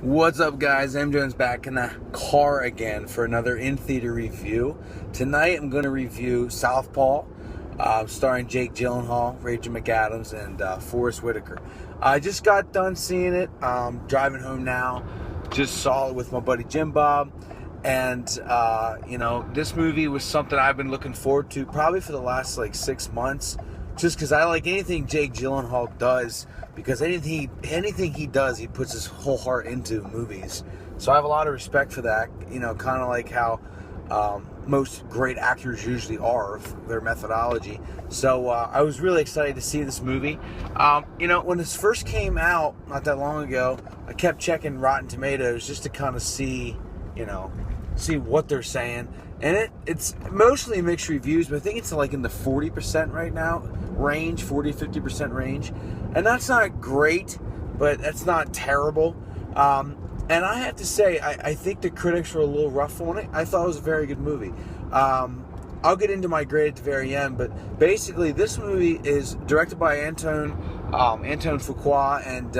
What's up, guys? I'm Jones, back in the car again for another in-theater review. Tonight I'm going to review Southpaw, starring Jake Gyllenhaal, Rachel McAdams, and Forest Whitaker. I just got done seeing it, driving home now. Just saw it with my buddy Jim Bob. And, this movie was something I've been looking forward to probably for the last, 6 months. Just because I like anything Jake Gyllenhaal does, because anything he does, he puts his whole heart into movies. So I have a lot of respect for that, kind of like how most great actors usually are, their methodology. So I was really excited to see this movie. When this first came out, not that long ago, I kept checking Rotten Tomatoes just to kind of see what they're saying. And it's mostly mixed reviews, but I think it's in the 40% right now range, 40-50% range. And that's not great, but that's not terrible. And I have to say, I think the critics were a little rough on it. I thought it was a very good movie. I'll get into my grade at the very end, but basically this movie is directed by Antoine Fuqua, and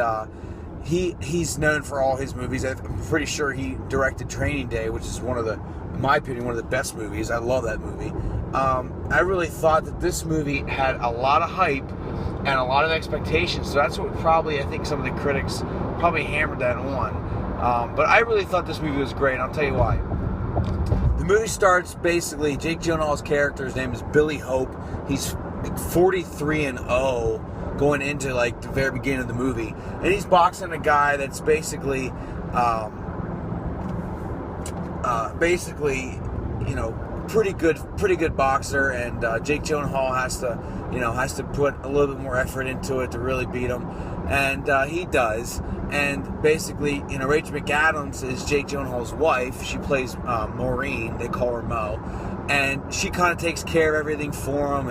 he's known for all his movies. I'm pretty sure he directed Training Day, which is in my opinion, one of the best movies. I love that movie. I really thought that this movie had a lot of hype and a lot of expectations, so that's what I think some of the critics probably hammered that on. But I really thought this movie was great, and I'll tell you why. The movie starts basically, Jake Gyllenhaal's character, his name is Billy Hope. He's 43-0 going into the very beginning of the movie, and he's boxing a guy that's basically pretty good boxer, and Jake Gyllenhaal has to put a little bit more effort into it to really beat him, and he does. And basically, Rachel McAdams is Jake Gyllenhaal's wife. She plays Maureen. They call her Mo, and she kind of takes care of everything for him.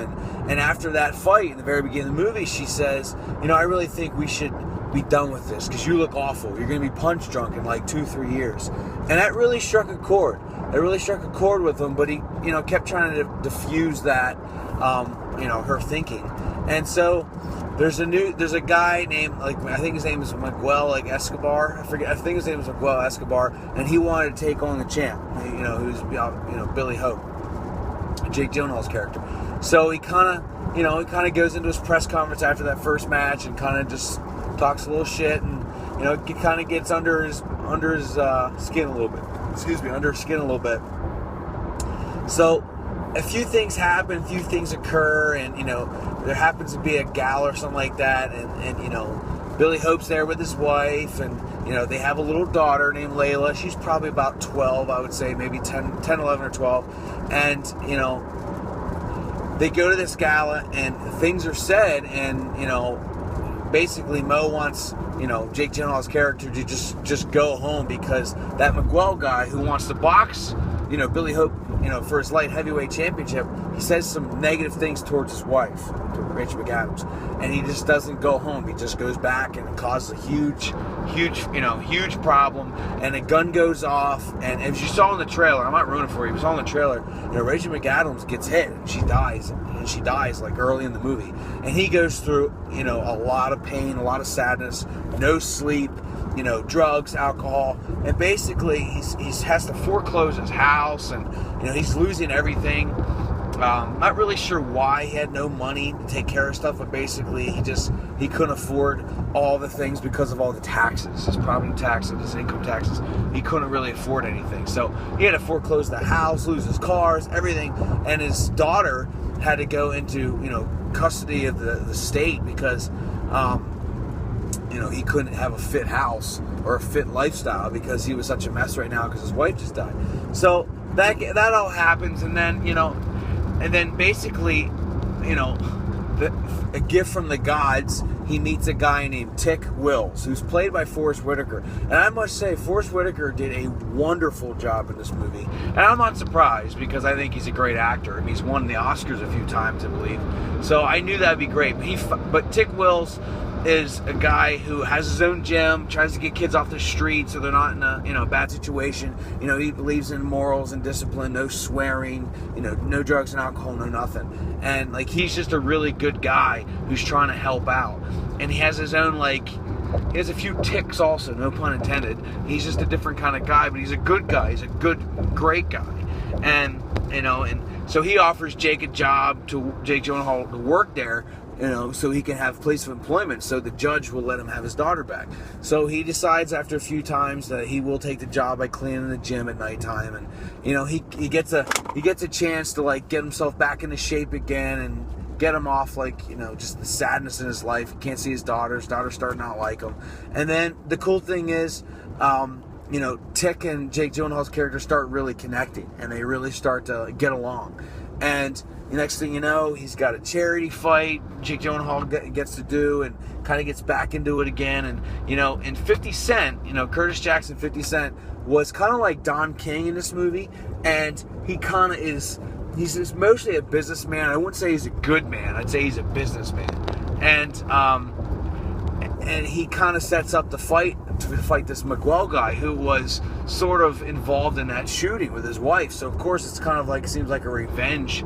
And after that fight in the very beginning of the movie, she says, I really think we should be done with this because you look awful. You're going to be punch drunk in 2-3 years. And that really struck a chord. It really struck a chord with him, but he, kept trying to diffuse that, her thinking. And so there's a guy named, I think his name is Miguel, Escobar. I think his name is Miguel Escobar, and he wanted to take on the champ, who's, Billy Hope, Jake Gyllenhaal's character. So he kind of goes into his press conference after that first match and kind of just talks a little shit, and it kind of gets under his skin a little bit. Under his skin a little bit. So a few things happen, a few things occur, and there happens to be a gal or something like that, and Billy Hope's there with his wife, and they have a little daughter named Layla. She's probably about 12, I would say, maybe 10, 11 or 12, and they go to this gala, and things are said, and basically Mo wants Jake Gyllenhaal's character to just go home, because that Miguel guy who wants to box Billy Hope for his light heavyweight championship, he says some negative things towards his wife, to Rachel McAdams, and he just doesn't go home. He just goes back, and it causes a huge problem, and a gun goes off, and as you saw in the trailer, I'm not ruining it for you, but saw in the trailer, Rachel McAdams gets hit, and she dies early in the movie, and he goes through a lot of pain, a lot of sadness, no sleep, drugs, alcohol, and basically he has to foreclose his house, and he's losing everything. Not really sure why. He had no money to take care of stuff, but basically he couldn't afford all the things because of all the taxes, his property taxes, his income taxes. He couldn't really afford anything, so he had to foreclose the house, lose his cars, everything, and his daughter had to go into custody of the state because he couldn't have a fit house or a fit lifestyle because he was such a mess right now because his wife just died. So that all happens, and then basically a gift from the gods, he meets a guy named Tick Wills, who's played by Forest Whitaker. And I must say, Forest Whitaker did a wonderful job in this movie. And I'm not surprised, because I think he's a great actor. I mean, he's won the Oscars a few times, I believe. So I knew that'd be great. But Tick Wills is a guy who has his own gym, tries to get kids off the street so they're not in a bad situation. He believes in morals and discipline, no swearing, no drugs and alcohol, no nothing. And he's just a really good guy who's trying to help out. And he has his own he has a few ticks also, no pun intended. He's just a different kind of guy, but he's a good guy. He's a great guy. And, and so he offers Jake a job Jake Gyllenhaal to work there, so he can have a place of employment, so the judge will let him have his daughter back. So he decides after a few times that he will take the job by cleaning the gym at nighttime, and he gets a chance to like get himself back into shape again and get him off just the sadness in his life. He can't see his daughter. His daughter's starting to not like him. And then the cool thing is, Tick and Jake Gyllenhaal's character start really connecting, and they really start to get along. And the next thing you know, he's got a charity fight Jake Gyllenhaal gets to do, and kind of gets back into it again. And, and 50 Cent, Curtis Jackson, 50 Cent, was kind of like Don King in this movie. And he kind of is, he's mostly a businessman. I wouldn't say he's a good man. I'd say he's a businessman. And he kind of sets up the fight to fight this Miguel guy who was sort of involved in that shooting with his wife. So of course it's kind of like, it seems like a revenge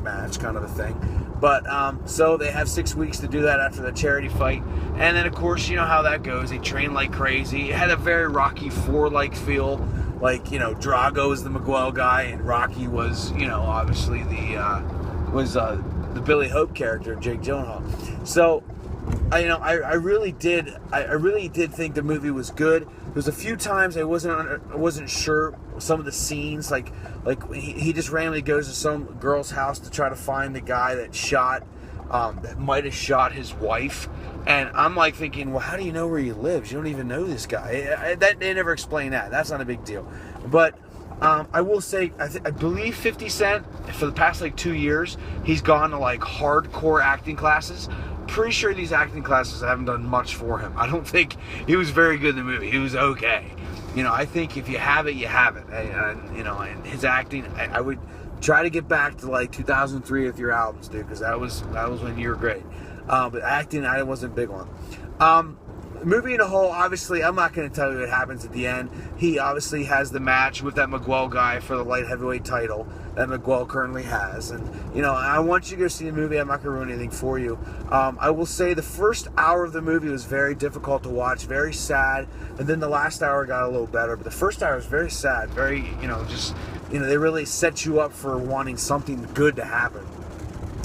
match kind of a thing. But so they have 6 weeks to do that after the charity fight. And then of course, you know how that goes. They train like crazy. It had a very Rocky IV like feel. Like, Drago is the Miguel guy, and Rocky was, obviously the Billy Hope character, Jake Gyllenhaal. So I really did think the movie was good. There was a few times I wasn't sure some of the scenes, like he just randomly goes to some girl's house to try to find the guy that might have shot his wife, and I'm like thinking, well, how do you know where he lives? You don't even know this guy. They never explain that. That's not a big deal. But I will say, I believe 50 Cent, for the past 2 years, he's gone to hardcore acting classes. Pretty sure these acting classes haven't done much for him. I don't think he was very good in the movie. He was okay. I think if you have it, you have it. And his acting, I would try to get back to 2003 with your albums, dude, because that was when you were great. But acting, I wasn't big on. The movie in a whole, obviously, I'm not going to tell you what happens at the end. He obviously has the match with that Miguel guy for the light heavyweight title that Miguel currently has. And, I want you to go see the movie. I'm not going to ruin anything for you. I will say the first hour of the movie was very difficult to watch, very sad. And then the last hour got a little better. But the first hour was very sad, very, they really set you up for wanting something good to happen.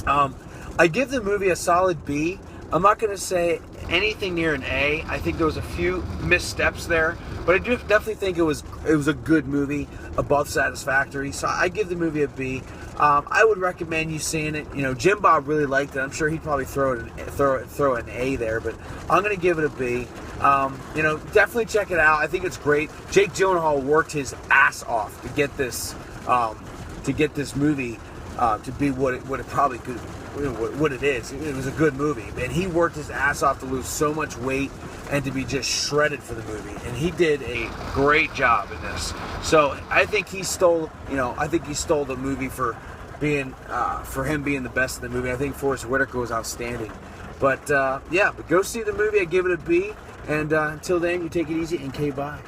I give the movie a solid B. I'm not going to say anything near an A. I think there was a few missteps there, but I do definitely think it was a good movie, above satisfactory. So I give the movie a B. I would recommend you seeing it. Jim Bob really liked it. I'm sure he'd probably throw an A there, but I'm going to give it a B. Definitely check it out. I think it's great. Jake Gyllenhaal worked his ass off to get this movie to be what it probably could. What it is. It was a good movie, and he worked his ass off to lose so much weight and to be just shredded for the movie, and he did a great job in this. So I think he stole the movie for him being the best in the movie. I think Forrest Whitaker was outstanding. But go see the movie. I give it a B, and until then, you take it easy and bye.